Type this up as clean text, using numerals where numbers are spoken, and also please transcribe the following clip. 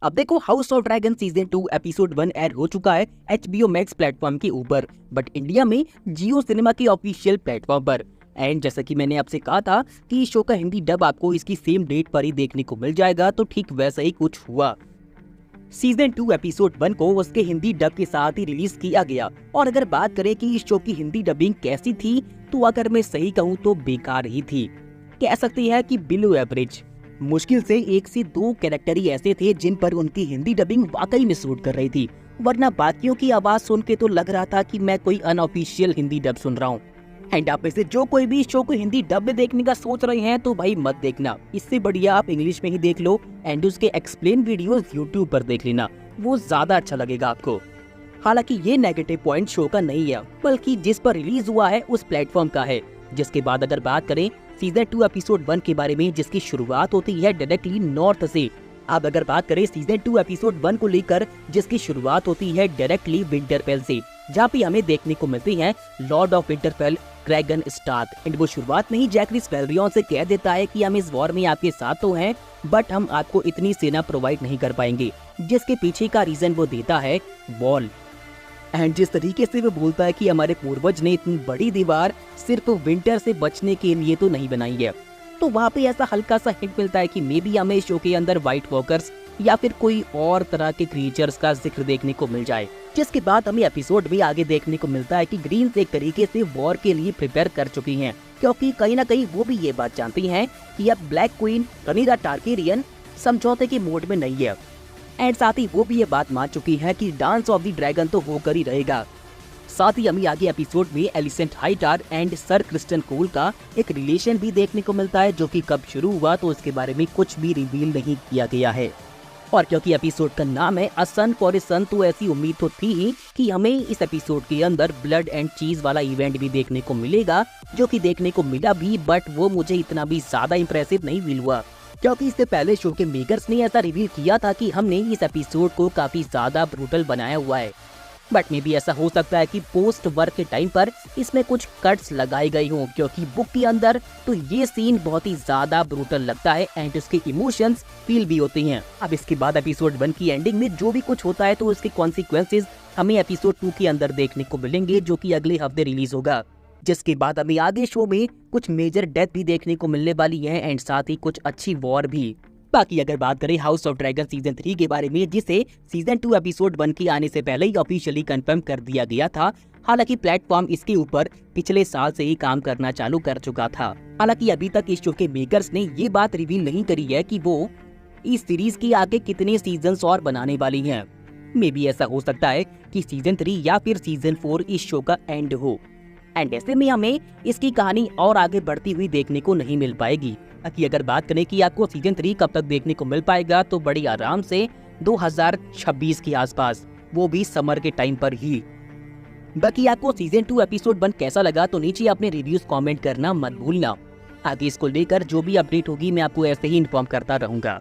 अब देखो, house of dragon season 2 episode 1 air हो चुका है HBO मैक्स प्लेटफॉर्म के ऊपर, बट इंडिया में जियो सिनेमा के ऑफिशियल प्लेटफॉर्म पर। एंड जैसा कि मैंने आपसे कहा था कि इस शो का हिंदी डब आपको इसकी सेम डेट पर ही देखने को मिल जाएगा, तो ठीक वैसा ही कुछ हुआ। सीजन 2 एपिसोड 1 को उसके हिंदी डब के साथ ही रिलीज किया गया। और अगर बात करें कि इस शो की हिंदी डबिंग कैसी थी, तो अगर मैं सही कहूँ तो बेकार ही थी। कह सकती है कि बिलो एवरेज। मुश्किल से 1 से 2 कैरेक्टर ही ऐसे थे जिन पर उनकी हिंदी डबिंग वाकई में सूट कर रही थी, वरना बाकियों की आवाज सुन के तो लग रहा था कि मैं कोई अनऑफिशियल हिंदी डब सुन रहा हूँ। एंड आप में से जो कोई भी इस शो को हिंदी डब में देखने का सोच रहे हैं तो भाई मत देखना, इससे बढ़िया आप इंग्लिश में ही देख लो एंड उसके एक्सप्लेन वीडियोस यूट्यूब पर देख लेना, वो ज्यादा अच्छा लगेगा आपको। हालांकि ये नेगेटिव पॉइंट शो का नहीं है, बल्कि जिस पर रिलीज हुआ है उस प्लेटफॉर्म का है। जिसके बाद अगर बात करें सीजन 2 एपिसोड 1 के बारे में, जिसकी शुरुआत होती है डायरेक्टली नॉर्थ से। अब अगर बात करें सीजन 2 एपिसोड 1 को लेकर, जिसकी शुरुआत होती है डायरेक्टली विंटरफेल से, जहाँ पे हमें देखने को मिलती है Lord of Winterfell dragon Stark. And वो शुरुआत में ही जैकरिस वेलरियन से कह देता है कि हम इस वॉर में आपके साथ तो हैं, बट हम आपको इतनी सेना प्रोवाइड नहीं कर पाएंगे। जिसके पीछे का रीजन वो देता है वॉल। एंड जिस तरीके से वो बोलता है कि हमारे पूर्वज ने इतनी बड़ी दीवार सिर्फ विंटर से बचने के लिए तो नहीं बनाई है, तो वहाँ पे ऐसा हल्का सा हिंट मिलता है कि मे बी हमें शो के अंदर व्हाइट वॉकर्स या फिर कोई और तरह के क्रिएचर्स का जिक्र देखने को मिल जाए। जिसके बाद हमें एपिसोड में आगे देखने को मिलता है कि ग्रीन्स एक तरीके से वॉर के लिए प्रिपेयर कर चुकी हैं, क्योंकि कहीं ना कहीं वो भी ये बात जानती हैं कि अब ब्लैक क्वीन रनीरा टारगेरियन समझौते के मोड में नहीं है। एंड साथ ही वो भी ये बात मान चुकी है कि डांस ऑफ द ड्रैगन तो होकर ही रहेगा। साथ ही हमें आगे एपिसोड में एलिसेंट हाइटार एंड सर क्रिस्टन कोल का एक रिलेशन भी देखने को मिलता है, जो कि कब शुरू हुआ तो उसके बारे में कुछ भी रिवील नहीं किया गया है। और क्योंकि एपिसोड का नाम है अ सन फॉर ए सन, तो ऐसी उम्मीद तो थी ही कि हमें इस एपिसोड के अंदर ब्लड एंड चीज वाला इवेंट भी देखने को मिलेगा, जो कि देखने को मिला भी, बट वो मुझे इतना भी ज्यादा इंप्रेसिव नहीं फील हुआ, क्योंकि इससे पहले शो के मेकर्स ने ऐसा रिवील किया था कि हमने इस एपिसोड को काफी ज्यादा ब्रूटल बनाया हुआ है। बट मे भी ऐसा हो सकता है कि पोस्ट वर्क के टाइम पर इसमें कुछ कट्स लगाए गए हों, क्योंकि बुक के अंदर तो ये सीन बहुत ही ज्यादा ब्रूटल लगता है एंड उसके इमोशंस फील भी होते हैं। अब इसके बाद एपिसोड 1 की एंडिंग में जो भी कुछ होता है तो उसके कॉन्सिक्वेंसेज हमें एपिसोड 2 के अंदर देखने को मिलेंगे, जो कि अगले हफ्ते रिलीज होगा। जिसके बाद हमें आगे शो में कुछ मेजर डेथ भी देखने को मिलने वाली है एंड साथ ही कुछ अच्छी वॉर भी। बाकी अगर बात करें हाउस ऑफ ड्रैगन सीजन 3 के बारे में, जिसे सीजन 2 एपिसोड 1 के आने से पहले ही ऑफिशियली कंफर्म कर दिया गया था। हालांकि प्लेटफॉर्म इसके ऊपर पिछले साल से ही काम करना चालू कर चुका था। हालांकि अभी तक इस शो के मेकर्स ने ये बात रिवील नहीं करी है कि वो इस सीरीज की आगे कितने सीजन्स और बनाने वाली हैं। मे बी ऐसा हो सकता है कि सीजन 3 या फिर सीजन 4 इस शो का एंड हो, एंड ऐसे में हमें इसकी कहानी और आगे बढ़ती हुई देखने को नहीं मिल पाएगी। बाकी अगर बात करें कि आपको सीजन 3 कब तक देखने को मिल पाएगा, तो बड़ी आराम से 2026 के आसपास, वो भी समर के टाइम पर ही। बाकी आपको सीजन 2 एपिसोड 1 कैसा लगा, तो नीचे अपने रिव्यूज कमेंट करना मत भूलना। आगे इसको लेकर जो भी अपडेट होगी मैं आपको ऐसे ही इन्फॉर्म करता रहूंगा।